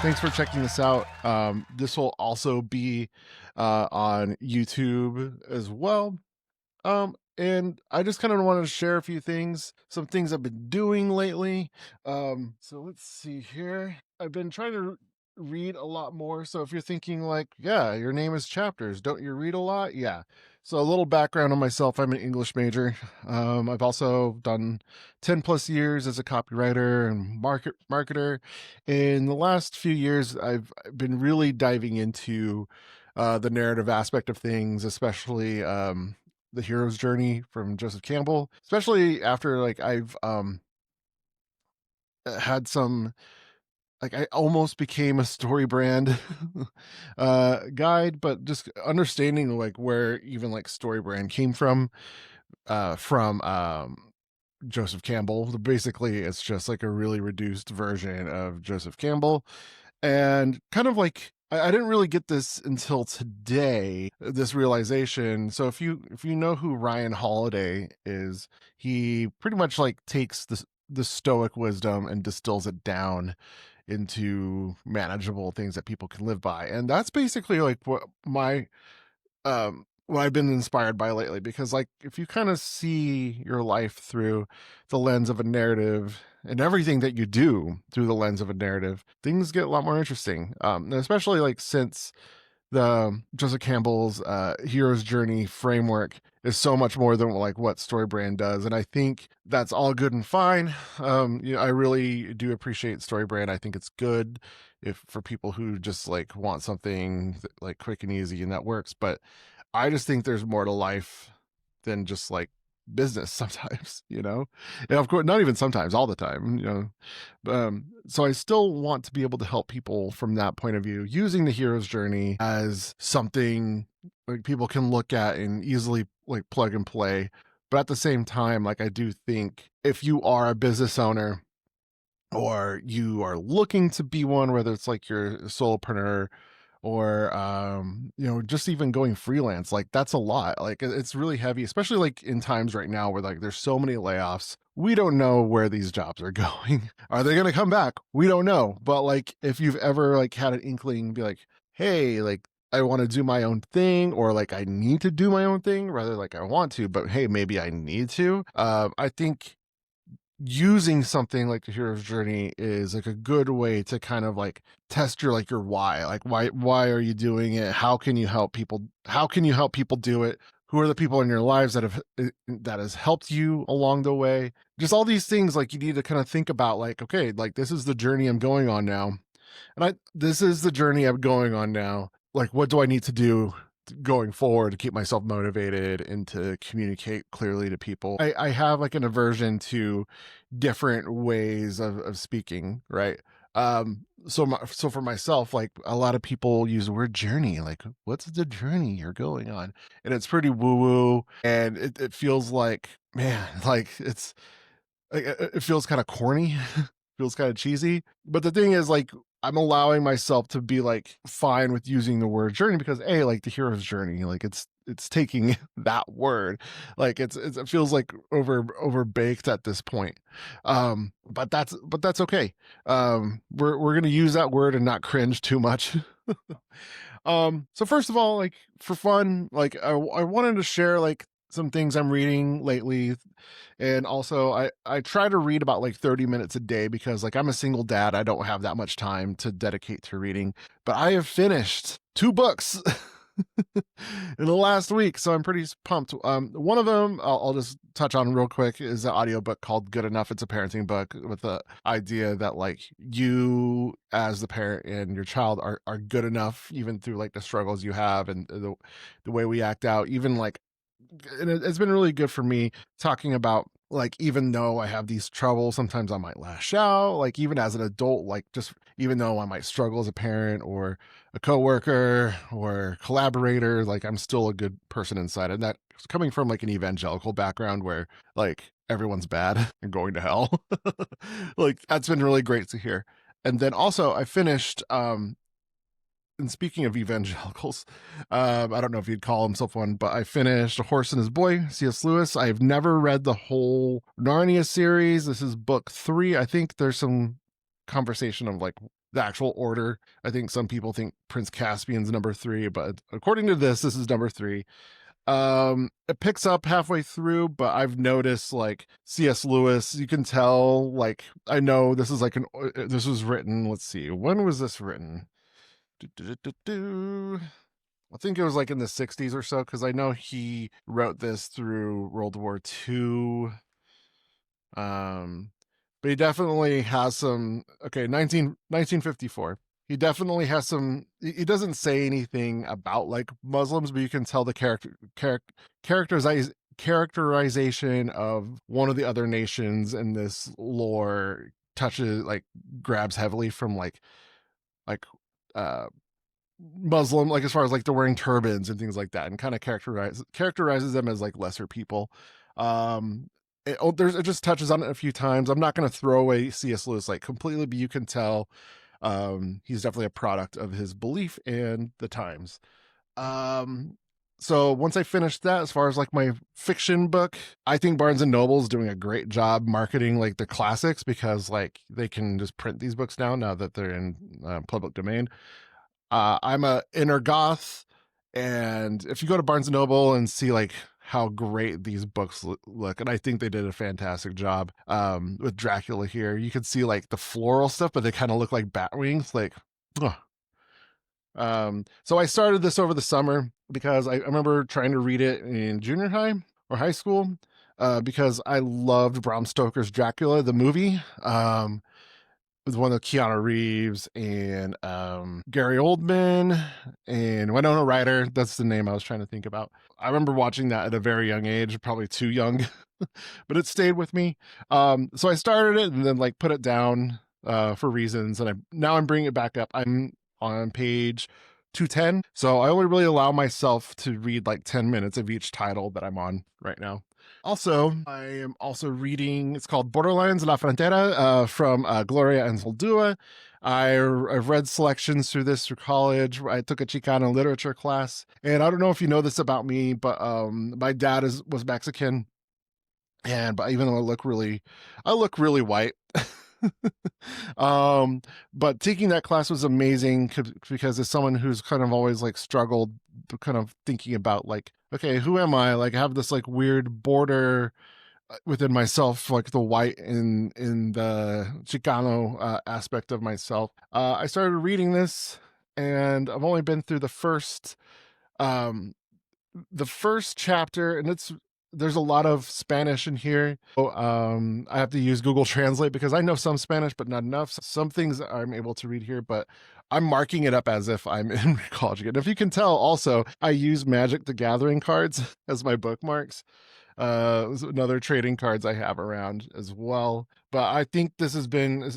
Thanks for checking this out. This will also be on YouTube as well. And I just kind of wanted to share a few things, some things I've been doing lately. So let's see here. I've been trying to read a lot more. So if you're thinking like, yeah, your name is Chapters, don't you read a lot? Yeah. So a little background on myself. I'm an English major. I've also done 10 plus years as a copywriter and marketer. In the last few years, I've been really diving into the narrative aspect of things, especially the hero's journey from Joseph Campbell, especially after like I've had some like I almost became a story brand guide, but just understanding like where even like story brand came from Joseph Campbell. Basically it's just like a really reduced version of Joseph Campbell. And kind of like I didn't really get this until today, this realization. So if you know who Ryan Holiday is, he pretty much like takes the stoic wisdom and distills it down into manageable things that people can live by. And that's basically like what I've been inspired by lately, because like if you kind of see your life through the lens of a narrative and everything that you do through the lens of a narrative, things get a lot more interesting. And especially like since the Joseph Campbell's hero's journey framework is so much more than like what StoryBrand does, and I think that's all good and fine. I really do appreciate StoryBrand. I think it's good if for people who just like want something like quick and easy and that works. But I just think there's more to life than just like business sometimes, and of course not even sometimes, all the time. So I still want to be able to help people from that point of view, using the hero's journey as something like people can look at and easily like plug and play. But at the same time, like I do think if you are a business owner or you are looking to be one, whether it's like you're a solopreneur or just even going freelance, like that's a lot. Like it's really heavy, especially like in times right now where like there's so many layoffs. We don't know where these jobs are going. Are they going to come back? We don't know. But like if you've ever like had an inkling, be like, hey, like I want to do my own thing, or like I need to do my own thing, rather like I want to, but hey, maybe I need to. I think using something like the hero's journey is like a good way to kind of like test your why. Like why are you doing it? How can you help people do it? Who are the people in your lives that has helped you along the way? Just all these things, like you need to kind of think about, like, okay, like this is the journey I'm going on now, this is the journey I'm going on now. Like, what do I need to do going forward to keep myself motivated and to communicate clearly to people? I have like an aversion to different ways of speaking, right? So for myself, like a lot of people use the word journey, like what's the journey you're going on? And it's pretty woo woo, and it feels like, man, like it feels kind of corny, feels kind of cheesy. But the thing is, like, I'm allowing myself to be like fine with using the word journey because like the hero's journey, like it's taking that word, like it feels like over baked at this point. But that's okay. We're gonna use that word and not cringe too much. So first of all, like for fun, like I wanted to share like some things I'm reading lately. And also I try to read about like 30 minutes a day because like I'm a single dad. I don't have that much time to dedicate to reading, but I have finished 2 books in the last week. So I'm pretty pumped. One of them I'll just touch on real quick is an audiobook called Good Enough. It's a parenting book with the idea that like you as the parent and your child are good enough even through like the struggles you have and the way we act out, even like, and it's been really good for me talking about like, even though I have these troubles, sometimes I might lash out, like even as an adult, like just even though I might struggle as a parent or a coworker or collaborator, like I'm still a good person inside. And that's coming from like an evangelical background where like everyone's bad and going to hell. Like that's been really great to hear. And then also I finished and speaking of evangelicals, I don't know if you'd call himself one, but I finished A Horse and His Boy, C.S. Lewis. I've never read the whole Narnia series. This is book 3. I think there's some conversation of like the actual order. I think some people think Prince Caspian's number 3, but according to this is number 3. It picks up halfway through, but I've noticed like C.S. Lewis, you can tell, like, I know this is like this was written, let's see, when was this written? I think it was like in the 60s or so, because I know he wrote this through World War II. But he definitely has some, okay, 1954. He definitely has some, he doesn't say anything about like Muslims, but you can tell the characterization of one of the other nations in this lore touches, like, grabs heavily from like uh Muslim, like as far as like they're wearing turbans and things like that, and kind of characterizes them as like lesser people. It just touches on it a few times. I'm not going to throw away C.S. Lewis like completely, but you can tell he's definitely a product of his belief and the times. Um, so once I finished that, as far as like my fiction book, I think Barnes and Noble is doing a great job marketing like the classics, because like they can just print these books now that they're in public domain. I'm a inner goth, and if you go to Barnes and Noble and see like how great these books look, and I think they did a fantastic job with Dracula here. You can see like the floral stuff, but they kind of look like bat wings. Like, ugh. So I started this over the summer because I remember trying to read it in junior high or high school, because I loved Bram Stoker's Dracula, the movie. With one of Keanu Reeves and Gary Oldman and Winona Ryder. That's the name I was trying to think about. I remember watching that at a very young age, probably too young, but it stayed with me. So I started it and then like put it down for reasons, and now I'm bringing it back up. I'm on page 210, so I only really allow myself to read like 10 minutes of each title that I'm on right now. Also, I am also reading, it's called Borderlands La Frontera from Gloria Anzaldúa. I've read selections through this through college. I took a Chicano literature class. And I don't know if you know this about me, but my dad was Mexican. But even though I look really white. But taking that class was amazing because as someone who's kind of always like struggled kind of thinking about like, okay, who am I? Like I have this like weird border within myself, like the white in the Chicano aspect of myself. I started reading this, and I've only been through um the first chapter, and there's a lot of Spanish in here. So, I have to use Google Translate because I know some Spanish, but not enough. Some things I'm able to read here, but I'm marking it up as if I'm in college again. If you can tell, also, I use Magic the Gathering cards as my bookmarks. Another trading cards I have around as well. But I think this has been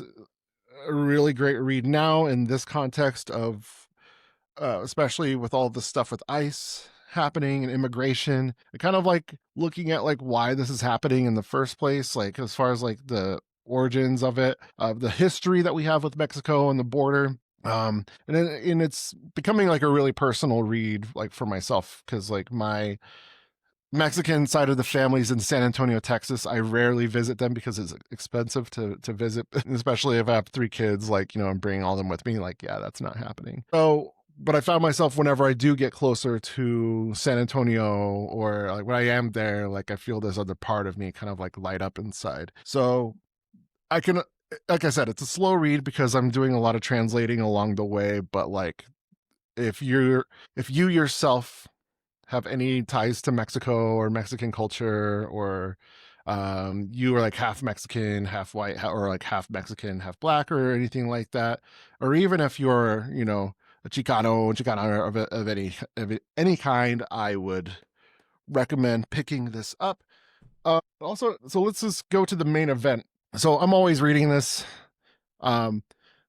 a really great read now in this context of especially with all the stuff with ICE happening and immigration, and kind of like looking at like why this is happening in the first place, like as far as like the origins of it, of the history that we have with Mexico and the border. And it's becoming like a really personal read, like for myself, because like my Mexican side of the family's in San Antonio, Texas. I rarely visit them because it's expensive to visit, especially if I have 3 kids. Like, I'm bringing all them with me. Like, yeah, that's not happening. So, but I found myself whenever I do get closer to San Antonio, or like when I am there, like I feel this other part of me kind of like light up inside. So I can, like I said, it's a slow read because I'm doing a lot of translating along the way. But like, if you yourself have any ties to Mexico or Mexican culture, or you are like half Mexican, half white, or like half Mexican, half black, or anything like that, or even if you're, a Chicano of any kind, I would recommend picking this up. Also, so let's just go to the main event. So I'm always reading this. Um,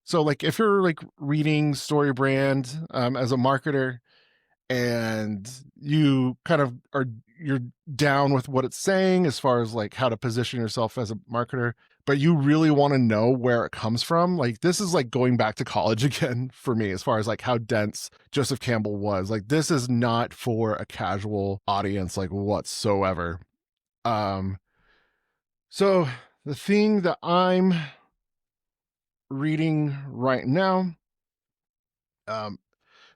so like if you're like reading Story Brand as a marketer, and you kind of you're down with what it's saying as far as like how to position yourself as a marketer, but you really want to know where it comes from, like this is like going back to college again for me, as far as like how dense Joseph Campbell was. Like this is not for a casual audience like whatsoever. So the thing that I'm reading right now. Um,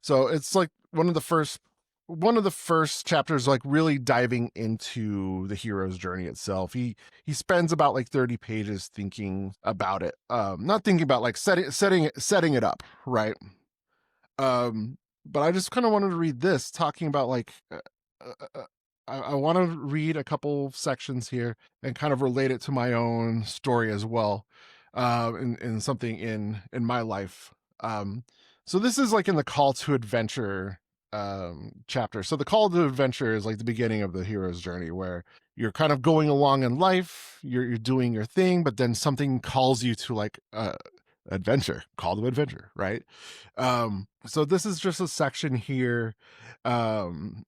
so it's like one of the first chapters, like really diving into the hero's journey itself. He spends about like 30 pages thinking about it. Not thinking about like setting it up, right? But I just kind of wanted to read this talking about like I want to read a couple sections here and kind of relate it to my own story as well, in something in my life. Um, so this is like in the call to adventure chapter. So the call to adventure is like the beginning of the hero's journey, where you're kind of going along in life, you're doing your thing, but then something calls you to like adventure, call to adventure, right? So this is just a section here, um,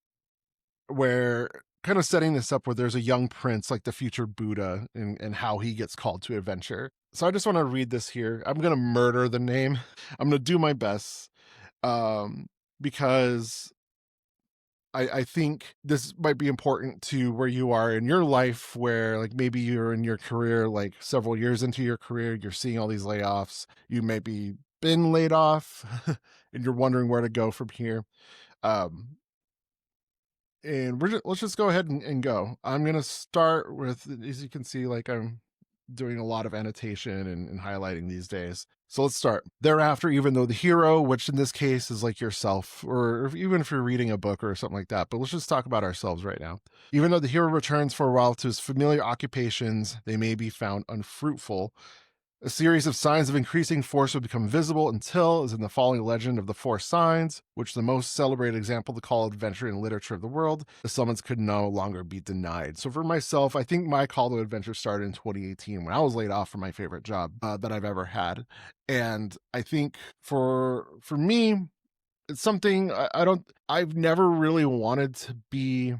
where kind of setting this up where there's a young prince, like the future Buddha, and how he gets called to adventure. So I just want to read this here. I'm gonna murder the name. I'm gonna do my best, um, because I think this might be important to where you are in your life, where like maybe you're in your career, like several years into your career, you're seeing all these layoffs. You maybe been laid off and you're wondering where to go from here. Um, and let's just go ahead and go. I'm gonna start with, as you can see, like I'm doing a lot of annotation and highlighting these days. So let's start. Thereafter, even though the hero, which in this case is like yourself, or even if you're reading a book or something like that, but let's just talk about ourselves right now. Even though the hero returns for a while to his familiar occupations, they may be found unfruitful. A series of signs of increasing force would become visible until, as in the following legend of the four signs, which the most celebrated example of the call to adventure in literature of the world, the summons could no longer be denied. So for myself, I think my call to adventure started in 2018 when I was laid off from my favorite job that I've ever had. And I think for me, it's something I've never really wanted to be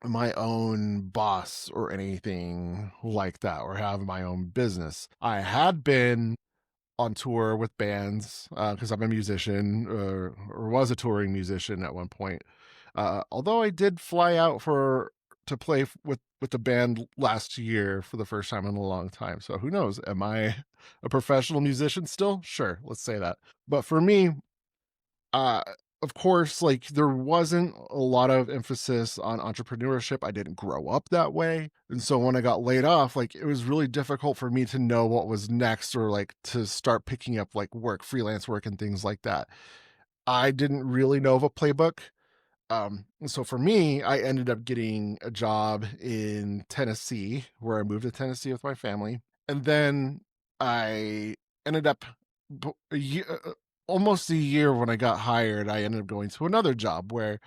my own boss or anything like that, or have my own business. I had been on tour with bands because I'm a musician, or was a touring musician at one point. Although I did fly out for to play with the band last year for the first time in a long time. So who knows? Am I a professional musician still? Sure, let's say that. But for me, uh of course, like there wasn't a lot of emphasis on entrepreneurship. I didn't grow up that way, and so when I got laid off, like it was really difficult for me to know what was next, or like to start picking up like work, freelance work and things like that. I didn't really know of a playbook. So for me, I ended up getting a job in Tennessee, where I moved to Tennessee with my family. And then I ended up a year, almost a year when I got hired, I ended up going to another job where,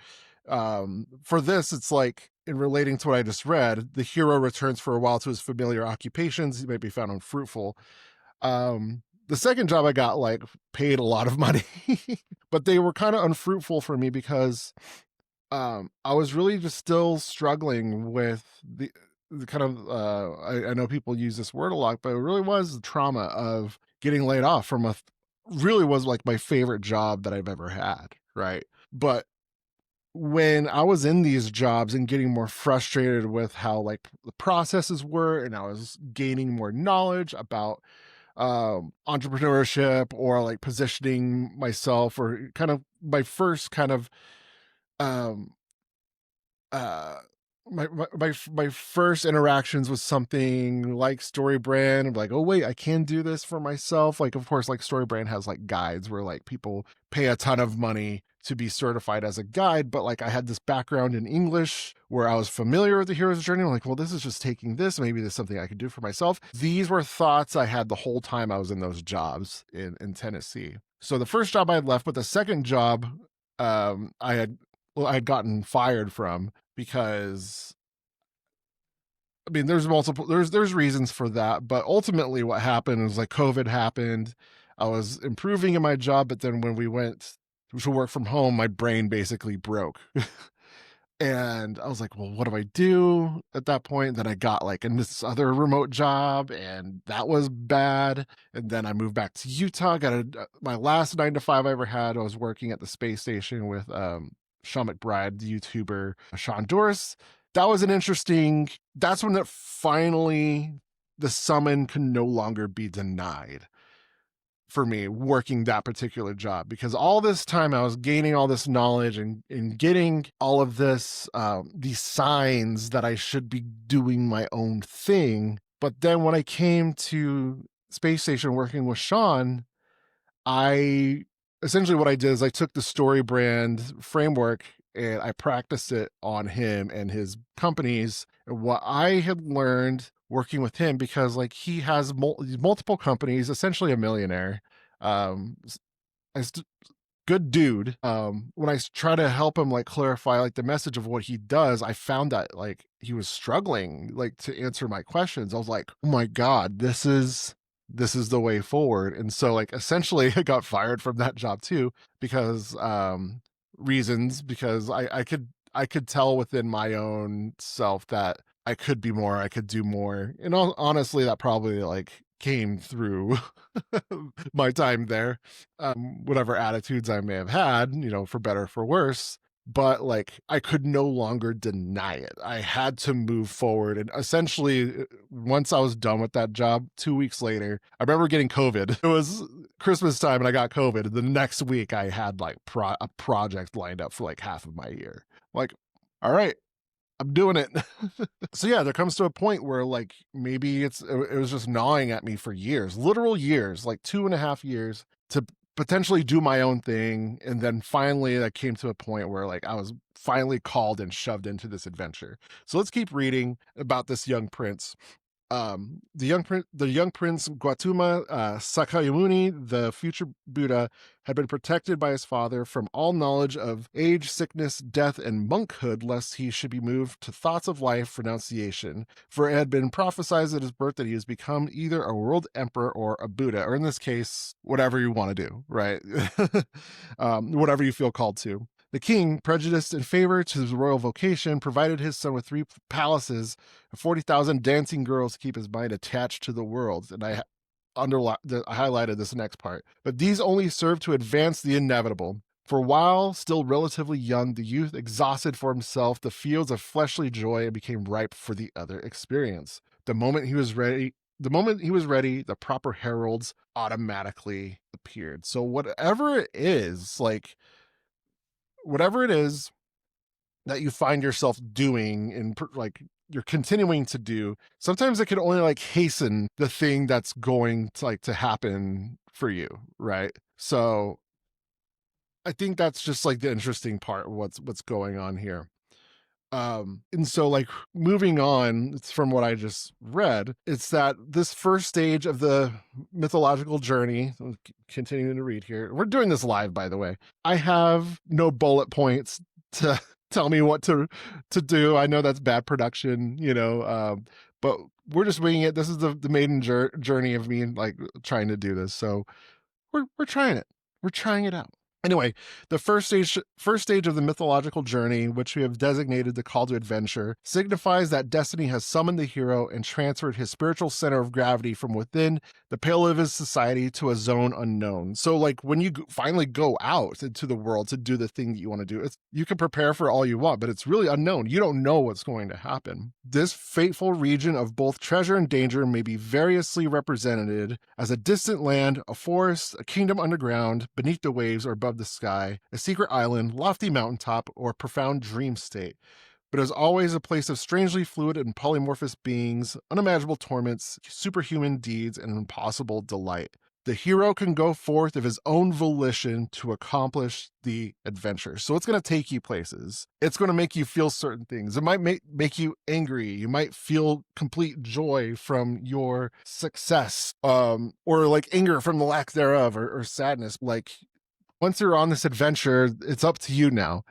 for this, it's like in relating to what I just read, the hero returns for a while to his familiar occupations. He might be found unfruitful. The second job I got like paid a lot of money, but they were kind of unfruitful for me because I was really just still struggling with the kind of I know people use this word a lot, but it really was the trauma of getting laid off from really was like my favorite job that I've ever had, right? But when I was in these jobs and getting more frustrated with how like the processes were, and I was gaining more knowledge about entrepreneurship, or like positioning myself, or kind of my first kind of um uh my first interactions with something like StoryBrand, like, oh wait, I can do this for myself. Like, of course, like StoryBrand has like guides where like people pay a ton of money to be certified as a guide, but like I had this background in English where I was familiar with the hero's journey. I'm like, well, this is just taking this, maybe there's something I could do for myself. These were thoughts I had the whole time I was in those jobs in Tennessee. So the first job I had left, but the second job I had gotten fired from, because I mean there's multiple there's reasons for that, but ultimately what happened was like COVID happened. I was improving in my job, but then when we went to work from home, my brain basically broke. And I was like, well, what do I do at that point? Then I got like in this other remote job, and that was bad. And then I moved back to Utah, got my last 9 to 5 I ever had. I was working at the space station with Sean McBride, the YouTuber Sean Doris. That was an interesting, that's when it finally, the summon can no longer be denied. for me working that particular job, because all this time I was gaining all this knowledge and getting all of this, these signs that I should be doing my own thing. But then when I came to Space Station working with Sean, I essentially what I did is I took the story brand framework and I practiced it on him and his companies and what I had learned working with him, because like he has multiple companies, essentially a millionaire. Um, good dude. When I try to help him like clarify like the message of what he does, I found that like he was struggling like to answer my questions. I was like, oh my God, this is the way forward. And so like essentially I got fired from that job too, because reasons, because I could tell within my own self that I could be more, I could do more. And honestly, that probably like came through my time there. Whatever attitudes I may have had, for better or for worse. But like I could no longer deny it. I had to move forward. And essentially, once I was done with that job, 2 weeks later, I remember getting COVID. It was Christmas time and I got COVID. The next week I had like a project lined up for like half of my year. Like, all right, I'm doing it. So yeah, there comes to a point where like maybe it was just gnawing at me for years, literal years, like 2.5 years, to potentially do my own thing. And then finally I came to a point where like I was finally called and shoved into this adventure. So let's keep reading about this young prince. The young prince Gautama Sakyamuni, the future Buddha, had been protected by his father from all knowledge of age, sickness, death, and monkhood, lest he should be moved to thoughts of life renunciation. For it had been prophesied at his birth that he has become either a world emperor or a Buddha, or in this case, whatever you want to do, right? Whatever you feel called to. The king, prejudiced in favor to his royal vocation, provided his son with 3 palaces and 40,000 dancing girls to keep his mind attached to the world. And I highlighted this next part. But these only served to advance the inevitable. For while still relatively young, the youth exhausted for himself the fields of fleshly joy and became ripe for the other experience. The moment he was ready, the proper heralds automatically appeared. So whatever it is that you find yourself doing and like you're continuing to do, sometimes it can only like hasten the thing that's going to like to happen for you, right? So I think that's just like the interesting part of what's going on here. And so like moving on, it's from what I just read, it's that this first stage of the mythological journey, continuing to read here, we're doing this live, by the way. I have no bullet points to tell me what to do. I know that's bad production, but we're just winging it. This is the maiden journey of me like trying to do this. So we're trying it. We're trying it out. Anyway, the first stage of the mythological journey, which we have designated the call to adventure, signifies that destiny has summoned the hero and transferred his spiritual center of gravity from within the pale of his society to a zone unknown. So like when you finally go out into the world to do the thing that you want to do, you can prepare for all you want, but it's really unknown. You don't know what's going to happen. This fateful region of both treasure and danger may be variously represented as a distant land, a forest, a kingdom underground, beneath the waves, or above the sky, a secret island, lofty mountaintop, or profound dream state. But it is always a place of strangely fluid and polymorphous beings, unimaginable torments, superhuman deeds, and impossible delight. The hero can go forth of his own volition to accomplish the adventure. So it's going to take you places. It's going to make you feel certain things. It might make you angry. You might feel complete joy from your success, or like anger from the lack thereof, or sadness. Like once you're on this adventure, it's up to you now.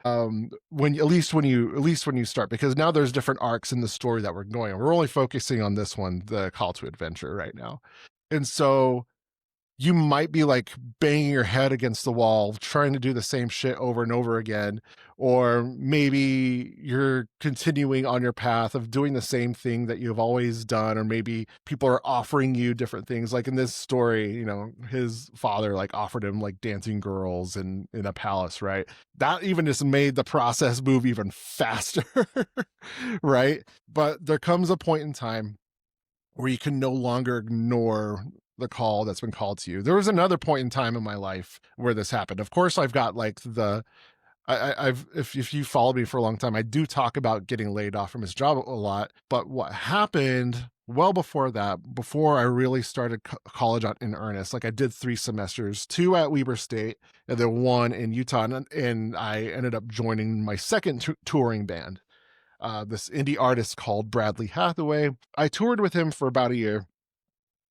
When you start, because now there's different arcs in the story that we're going. We're only focusing on this one, the call to adventure, right now, and so you might be like banging your head against the wall, trying to do the same shit over and over again. Or maybe you're continuing on your path of doing the same thing that you've always done. Or maybe people are offering you different things. Like in this story, his father like offered him like dancing girls in a palace, right? That even just made the process move even faster, right? But there comes a point in time where you can no longer ignore the call that's been called to you. There was another point in time in my life where this happened. Of course, I've got like I've if you followed me for a long time, I do talk about getting laid off from his job a lot. But what happened well before that, before I really started college in earnest, like I did 3 semesters, 2 at Weber State and then 1 in Utah, and I ended up joining my second touring band. This indie artist called Bradley Hathaway. I toured with him for about a year.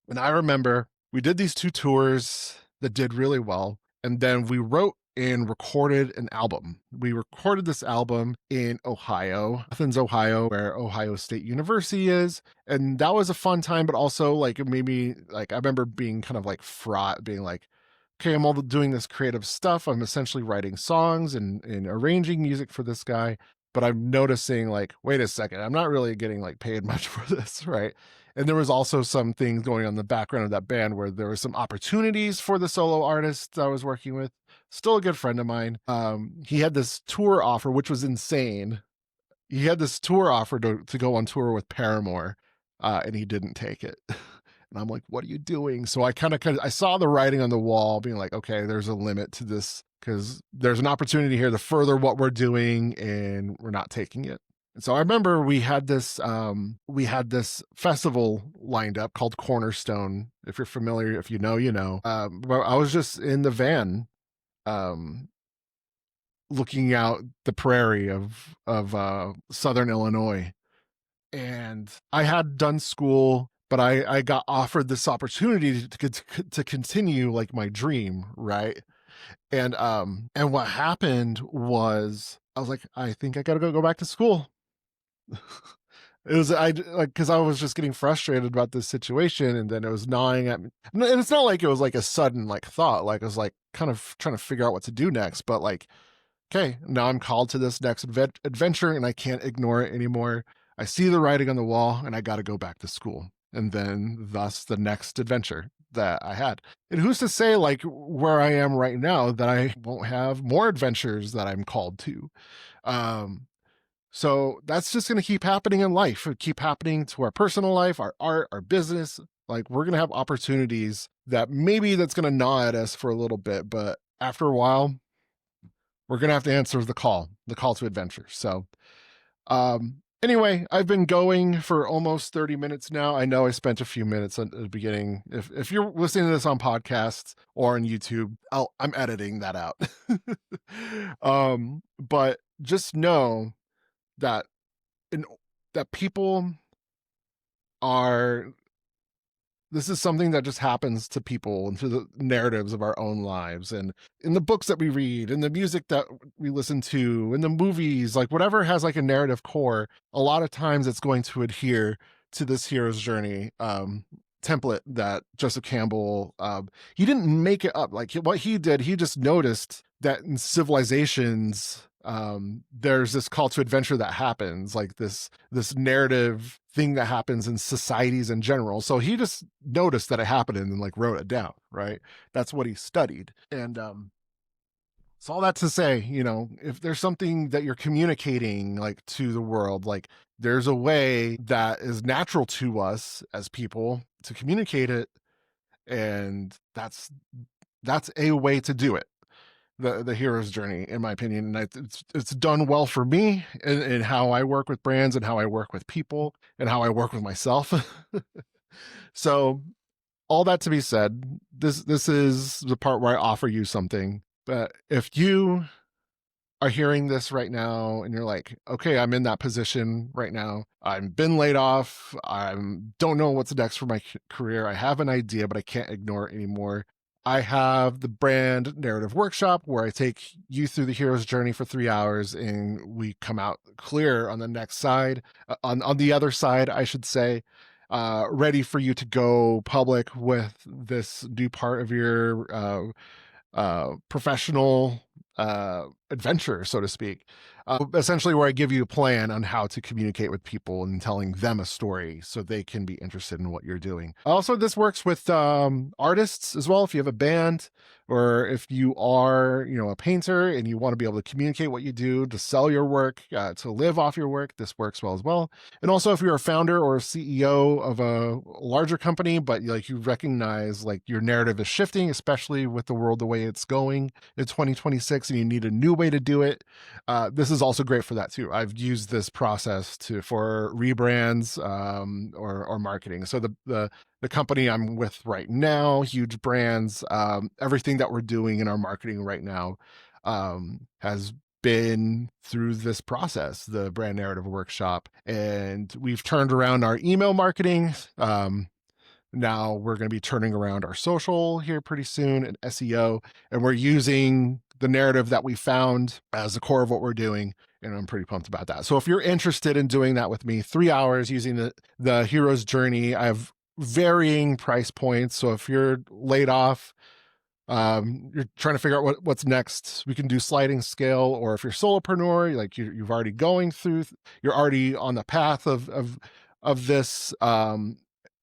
And I remember we did these 2 tours that did really well. And then we wrote and recorded an album. We recorded this album in Ohio, Athens, Ohio, where Ohio State University is. And that was a fun time, but also like it made me like, I remember being kind of like fraught, being like, okay, I'm all doing this creative stuff. I'm essentially writing songs and arranging music for this guy. But I'm noticing like, wait a second, I'm not really getting like paid much for this, right? And there was also some things going on in the background of that band where there were some opportunities for the solo artist I was working with. Still a good friend of mine. He had this tour offer, which was insane. He had this tour offer to go on tour with Paramore, and he didn't take it. And I'm like, what are you doing? So I kind of I saw the writing on the wall being like, okay, there's a limit to this because there's an opportunity here to further what we're doing and we're not taking it. And so I remember we had this festival lined up called Cornerstone. If you're familiar, if you know, you know. But I was just in the van, looking out the prairie of Southern Illinois, and I had done school, but I got offered this opportunity to continue like my dream, right? And what happened was I was like, I think I gotta go back to school. It was I like because I was just getting frustrated about this situation, and then it was gnawing at me. And it's not like it was like a sudden like thought. Like I was like kind of trying to figure out what to do next. But like, okay, now I'm called to this next adventure, and I can't ignore it anymore. I see the writing on the wall, and I got to go back to school. And then, thus, the next adventure that I had. And who's to say, like where I am right now, that I won't have more adventures that I'm called to? So that's just going to keep happening in life. It'll keep happening to our personal life, our art, our business. Like we're going to have opportunities that maybe that's going to gnaw at us for a little bit, but after a while, we're going to have to answer the call to adventure. So, anyway, I've been going for almost 30 minutes now. I know I spent a few minutes at the beginning. If you're listening to this on podcasts or on YouTube, I'm editing that out. But just know that that people are, this is something that just happens to people and to the narratives of our own lives and in the books that we read and the music that we listen to and the movies, like whatever has like a narrative core, a lot of times it's going to adhere to this hero's journey template that Joseph Campbell, he didn't make it up. Like what he did, he just noticed that in civilizations, there's this call to adventure that happens, like this narrative thing that happens in societies in general. So he just noticed that it happened and like wrote it down, right? That's what he studied. And so all that to say, you know, if there's something that you're communicating like to the world, like there's a way that is natural to us as people to communicate it, and that's a way to do it. The hero's journey, in my opinion, and it's done well for me in how I work with brands and how I work with people and how I work with myself. So all that to be said, this is the part where I offer you something. But if you are hearing this right now and you're like, okay, I'm in that position right now, I've been laid off, I don't know what's next for my career, I have an idea but I can't ignore it anymore, I have the brand narrative workshop where I take you through the hero's journey for 3 hours and we come out clear on the next side, on the other side, I should say, ready for you to go public with this new part of your professional adventure, so to speak. Essentially, where I give you a plan on how to communicate with people and telling them a story so they can be interested in what you're doing. Also, this works with artists as well. If you have a band, or if you are, a painter and you want to be able to communicate what you do, to sell your work, to live off your work, this works well as well. And also, if you're a founder or a CEO of a larger company, but like you recognize like your narrative is shifting, especially with the world the way it's going in 2026, and you need a new way to do it, this is also great for that too. I've used this process for rebrands, or marketing. So the company I'm with right now, huge brands, everything that we're doing in our marketing right now has been through this process, the brand narrative workshop, and we've turned around our email marketing. Now we're going to be turning around our social here pretty soon and SEO, and we're using the narrative that we found as the core of what we're doing. And I'm pretty pumped about that. So if you're interested in doing that with me, 3 hours using the hero's journey, I have varying price points. So if you're laid off, you're trying to figure out what's next, we can do sliding scale. Or if you're solopreneur, like you've already going through, you're already on the path of this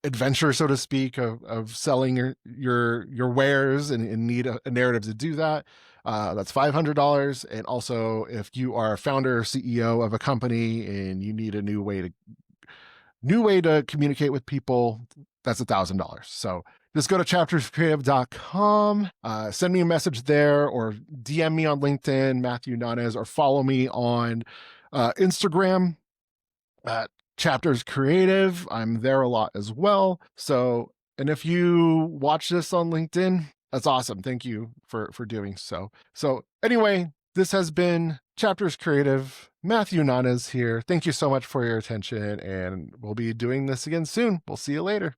adventure, so to speak, of selling your wares, and need a narrative to do that. That's $500. And also, if you are a founder or CEO of a company and you need a new way to communicate with people, that's $1,000. So just go to chapterscreative.com, send me a message there, or DM me on LinkedIn, Matthew Nanez, or follow me on Instagram at Chapters Creative. I'm there a lot as well. So, and if you watch this on LinkedIn, that's awesome. Thank you for doing so. So anyway, this has been Chapters Creative. Matthew Nanez here. Thank you so much for your attention, and we'll be doing this again soon. We'll see you later.